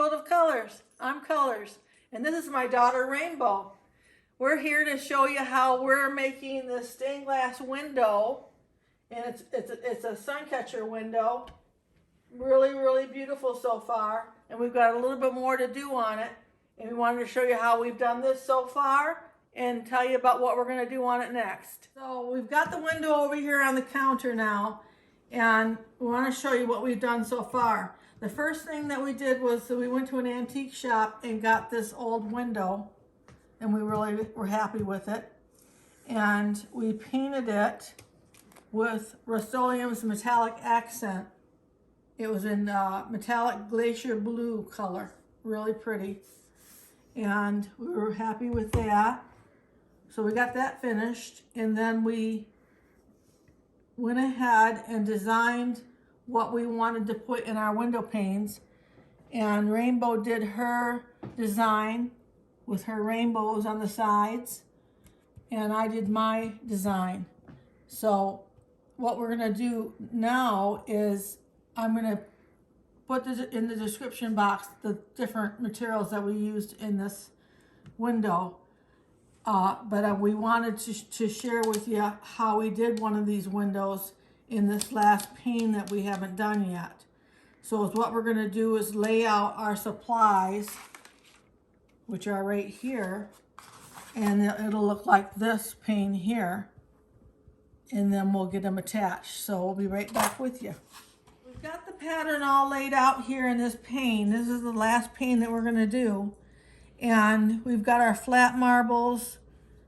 world of colors. I'm Colors, and this is my daughter Rainbow. We're here to show you how we're making this stained glass window, and it's a sun catcher window. Really beautiful so far, and we've got a little bit more to do on it. And we wanted to show you how we've done this so far and tell you about what we're going to do on it next. So we've got the window over here on the counter now, and we want to show you what we've done so far. The first thing that we did was we went to an antique shop and got this old window, and we really were happy with it. And we painted it with Rust-Oleum's metallic accent. It was in metallic glacier blue color, really pretty. And we were happy with that. So we got that finished, and then we went ahead and designed what we wanted to put in our window panes. And Rainbow did her design with her rainbows on the sides, and I did my design. So what we're gonna do now is I'm gonna put in the description box the different materials that we used in this window. But we wanted to share with you how we did one of these windows in this last pane that we haven't done yet. So what we're gonna do is lay out our supplies, which are right here, and it'll look like this pane here, and then we'll get them attached. So we'll be right back with you. We've got the pattern all laid out here in this pane. This is the last pane that we're gonna do. And we've got our flat marbles.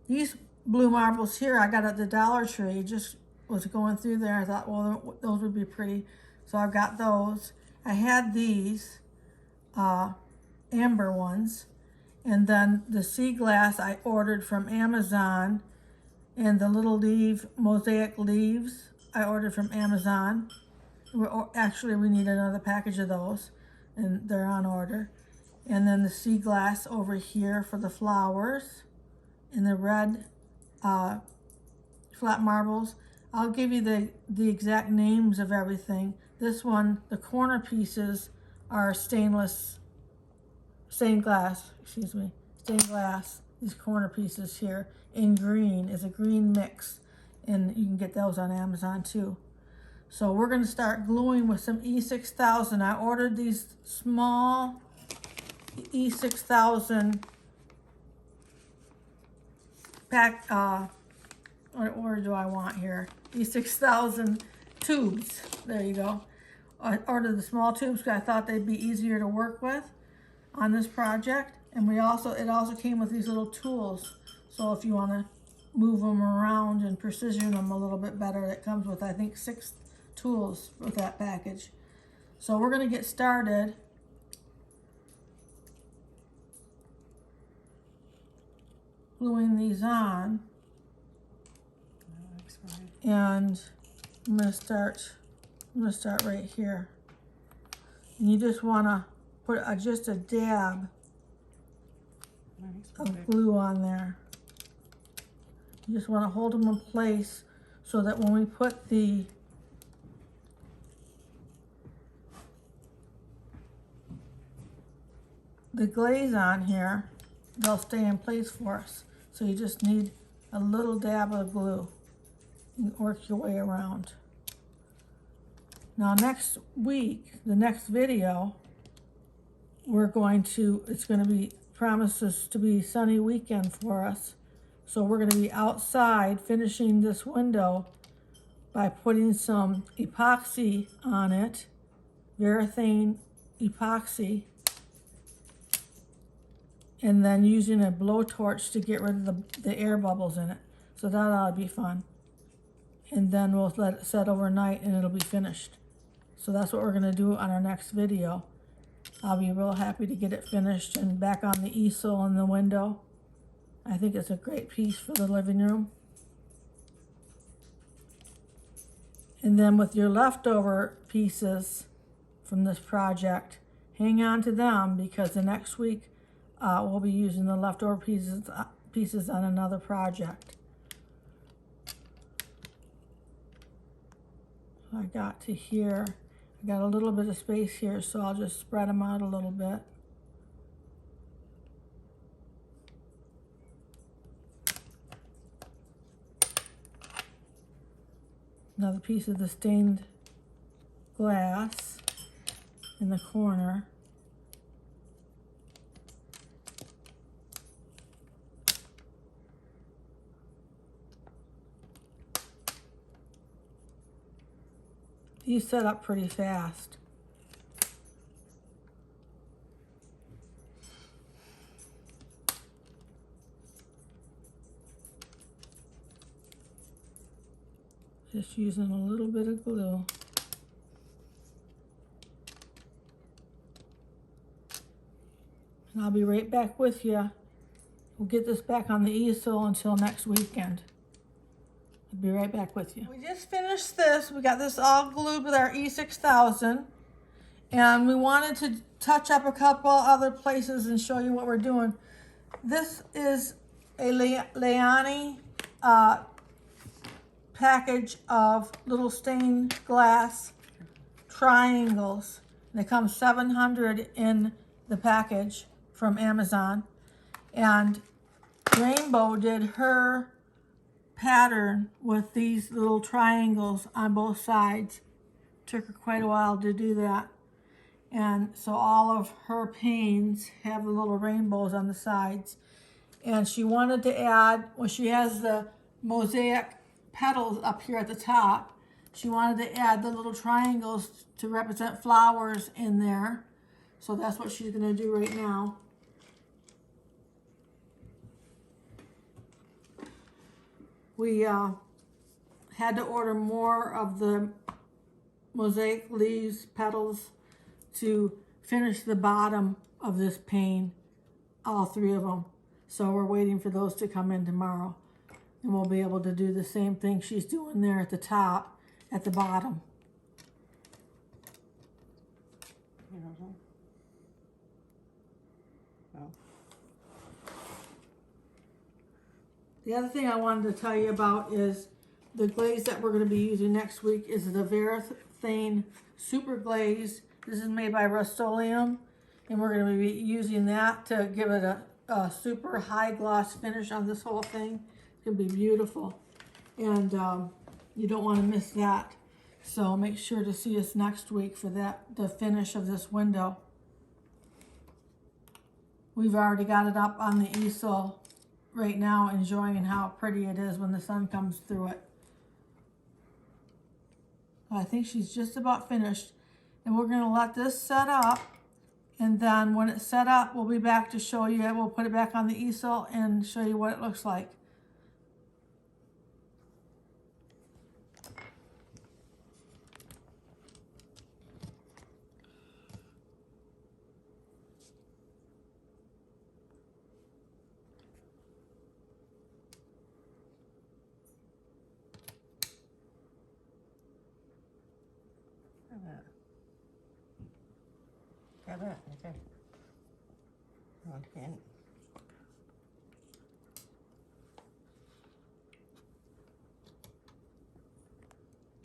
These blue marbles here I got at the Dollar Tree. Just was going through there. I thought, well, those would be pretty. So I've got those. I had these amber ones. And then the sea glass I ordered from Amazon. And the little mosaic leaves I ordered from Amazon. Actually, we need another package of those, and they're on order. And then the sea glass over here for the flowers, and the red flat marbles. I'll give you the exact names of everything. This one, the corner pieces are stained glass. These corner pieces here in green is a green mix, and you can get those on Amazon too. So we're going to start gluing with some E6000. I ordered these small E6000 pack, what word do I want here? E6000 tubes. There you go. I ordered the small tubes because I thought they'd be easier to work with on this project. And it also came with these little tools. So if you want to move them around and precision them a little bit better, it comes with, I think, 6 tools with that package. So we're going to get started. Gluing these on. And I'm going to start right here. And you just want to put just a dab of glue on there. You just want to hold them in place so that when we put the glaze on here, they'll stay in place for us. So you just need a little dab of glue and work your way around. Now next week, the next video, it's going to be promises to be a sunny weekend for us. So we're going to be outside finishing this window by putting some epoxy on it, Varathane epoxy, and then using a blowtorch to get rid of the air bubbles in it. So that ought to be fun. And then we'll let it set overnight and it'll be finished. So that's what we're going to do on our next video. I'll be real happy to get it finished and back on the easel in the window. I think it's a great piece for the living room. And then with your leftover pieces from this project, hang on to them because the next week we'll be using the leftover pieces on another project. I got to here. I got a little bit of space here, so I'll just spread them out a little bit. Another piece of the stained glass in the corner. These set up pretty fast. Just using a little bit of glue. And I'll be right back with you. We'll get this back on the easel until next weekend. I'll be right back with you. We just finished this. We got this all glued with our E6000. And we wanted to touch up a couple other places and show you what we're doing. This is a Leoni package of little stained glass triangles. They come 700 in the package from Amazon. And Rainbow did her pattern with these little triangles on both sides. Took her quite a while to do that. And so all of her panes have the little rainbows on the sides. And she wanted to add, well, she has the mosaic petals up here at the top. She wanted to add the little triangles to represent flowers in there. So that's what she's going to do right now. We had to order more of the mosaic leaves, petals, to finish the bottom of this pane, all three of them. So we're waiting for those to come in tomorrow. And we'll be able to do the same thing she's doing there at the top, at the bottom. The other thing I wanted to tell you about is the glaze that we're going to be using next week is the Varathane Super Glaze. This is made by Rust-Oleum, and we're going to be using that to give it a super high gloss finish on this whole thing. It's going to be beautiful, and you don't want to miss that. So make sure to see us next week for the finish of this window. We've already got it up on the easel right now, enjoying how pretty it is when the sun comes through it. I think she's just about finished. And we're going to let this set up. And then when it's set up, we'll be back to show you. We'll put it back on the easel and show you what it looks like. Okay.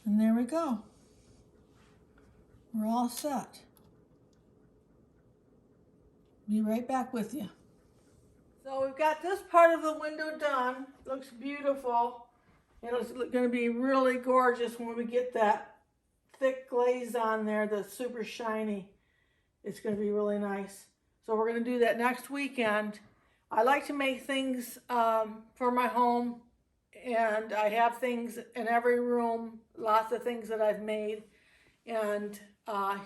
And there we go. We're all set. Be right back with you. So we've got this part of the window done. Looks beautiful. It's going to be really gorgeous when we get that thick glaze on there that's super shiny. It's going to be really nice. So we're going to do that next weekend. I like to make things for my home, and I have things in every room, lots of things that I've made. And my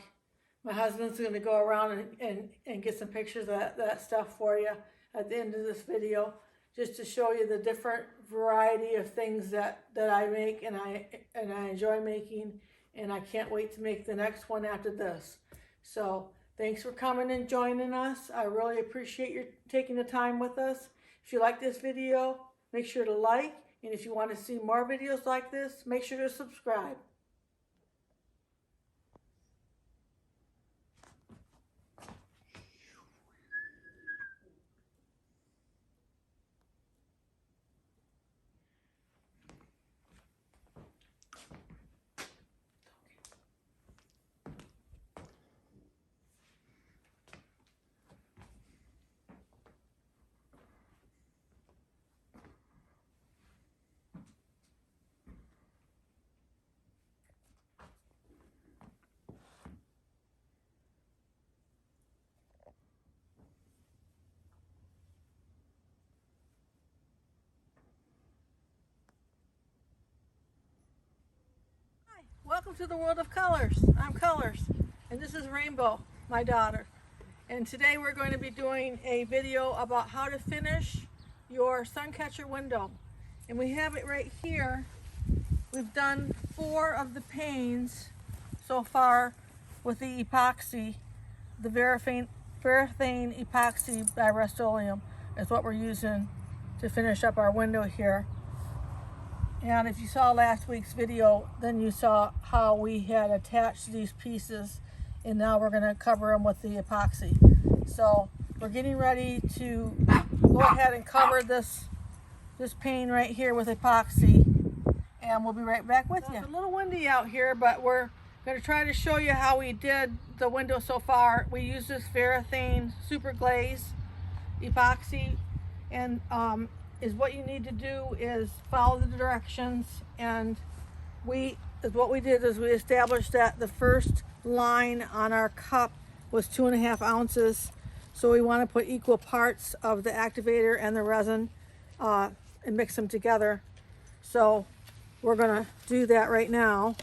husband's going to go around and get some pictures of that stuff for you at the end of this video, just to show you the different variety of things that I make and I enjoy making, and I can't wait to make the next one after this. So thanks for coming and joining us. I really appreciate your taking the time with us. If you like this video, make sure to like, and if you want to see more videos like this, make sure to subscribe. Welcome to the world of colors. I'm Colors, and this is Rainbow, my daughter. And today we're going to be doing a video about how to finish your sun catcher window. And we have it right here. We've done 4 of the panes so far with the epoxy. The Varathane epoxy by Rust-Oleum is what we're using to finish up our window here. And if you saw last week's video, then you saw how we had attached these pieces, and now we're going to cover them with the epoxy. So we're getting ready to go ahead and cover this pane right here with epoxy, and we'll be right back with you. It's a little windy out here, but we're going to try to show you how we did the window so far. We used this Varathane Super Glaze epoxy, and what you need to do is follow the directions. And what we did is we established that the first line on our cup was 2.5 ounces. So we want to put equal parts of the activator and the resin and mix them together. So we're going to do that right now.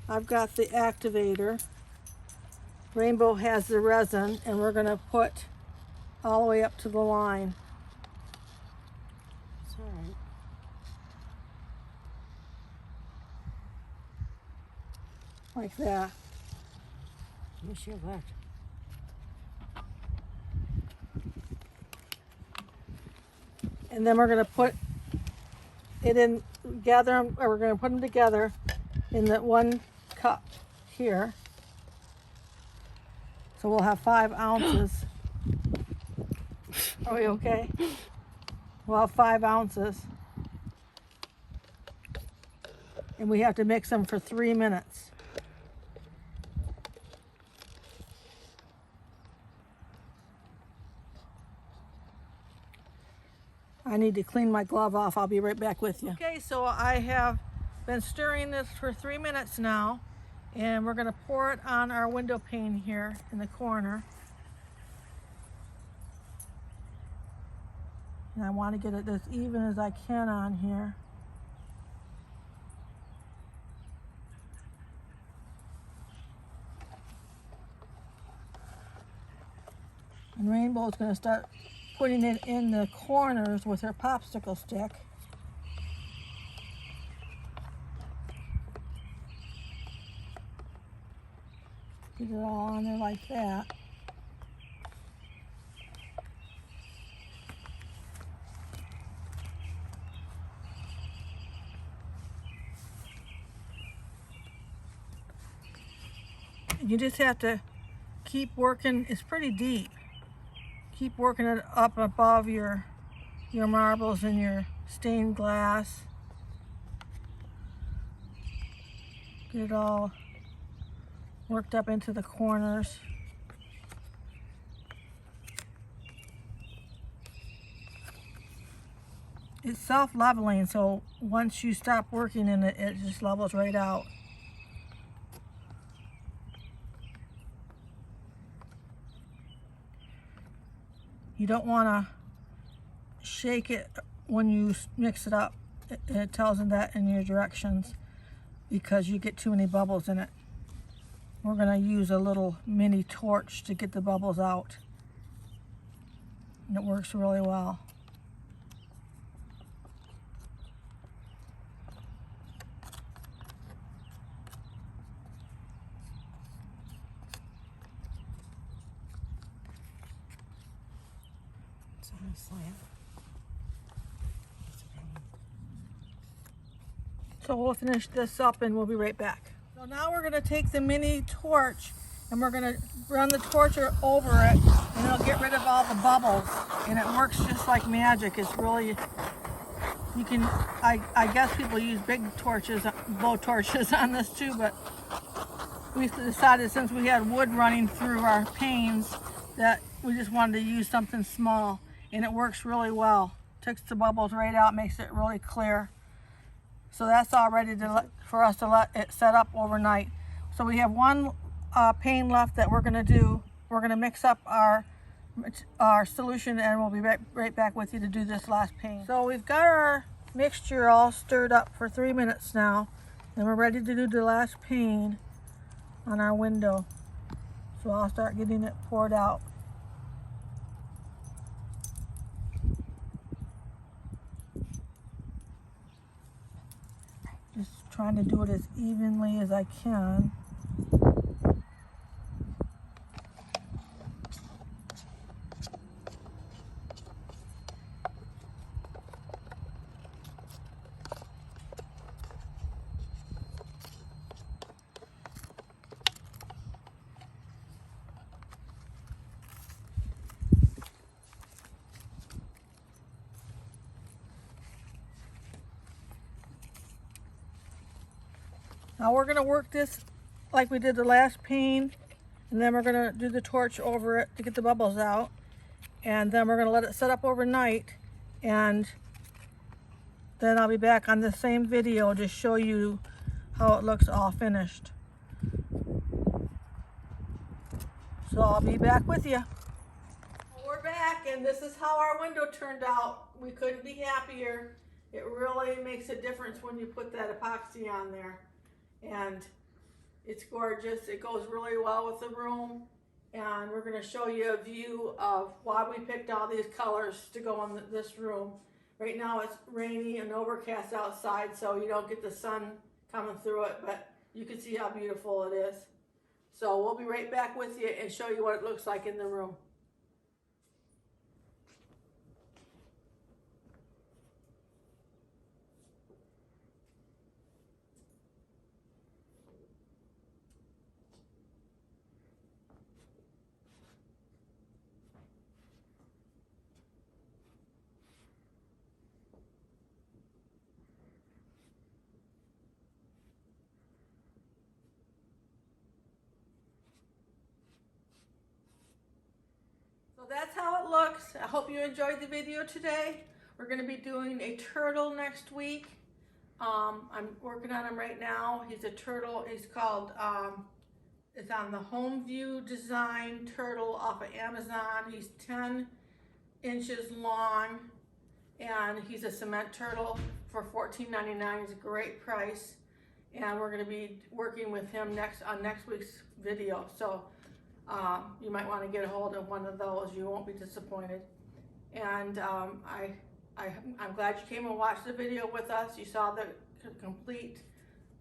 I've got the activator. Rainbow has the resin, and we're going to put all the way up to the line. It's all right. Like that. Wish you luck. And then we're going to put it in, gather them, or we're going to put them together in that one cup here. So we'll have 5 ounces. Are we okay? We'll have 5 ounces. And we have to mix them for 3 minutes. I need to clean my glove off. I'll be right back with you. Okay, so I have been stirring this for 3 minutes now, and we're going to pour it on our window pane here in the corner. And I want to get it as even as I can on here. And Rainbow is going to start putting it in the corners with her popsicle stick. Get it all on there like that. You just have to keep working. It's pretty deep. Keep working it up above your marbles and your stained glass. Get it all worked up into the corners. It's self-leveling, so once you stop working in it, it just levels right out. You don't want to shake it when you mix it up. It tells them that in your directions, because you get too many bubbles in it. We're going to use a little mini torch to get the bubbles out. And it works really well. So we'll finish this up and we'll be right back. So now we're going to take the mini torch and we're going to run the torch over it, and it'll get rid of all the bubbles, and it works just like magic. It's really, you can, I guess people use big torches, blow torches on this too, but we decided since we had wood running through our panes that we just wanted to use something small, and it works really well. Takes the bubbles right out, makes it really clear. So that's all ready for us to let it set up overnight. So we have one pane left that we're going to do. We're going to mix up our solution, and we'll be right back with you to do this last pane. So we've got our mixture all stirred up for 3 minutes now, Then we're ready to do the last pane on our window. So I'll start getting it poured out. Just trying to do it as evenly as I can. Now we're going to work this like we did the last pane, and then we're going to do the torch over it to get the bubbles out, and then we're going to let it set up overnight, and then I'll be back on the same video to show you how it looks all finished. So I'll be back with you. We're back, and this is how our window turned out. We couldn't be happier. It really makes a difference when you put that epoxy on there. And it's gorgeous. It goes really well with the room. And we're going to show you a view of why we picked all these colors to go in this room. Right now it's rainy and overcast outside, so you don't get the sun coming through it, but you can see how beautiful it is. So we'll be right back with you and show you what it looks like in the room. So that's how it looks. I hope you enjoyed the video today. We're going to be doing a turtle next week. I'm working on him right now. He's a turtle. He's called, it's on the HomeView Design turtle off of Amazon. He's 10 inches long, and he's a cement turtle for $14.99. It's a great price. And we're going to be working with him on next week's video. So you might want to get a hold of one of those. You won't be disappointed. And I'm glad you came and watched the video with us. You saw the complete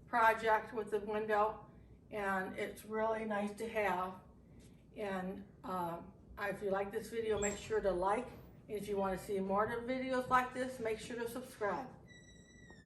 project with the window, and it's really nice to have. And if you like this video, make sure to like. And if you want to see more videos like this, make sure to subscribe.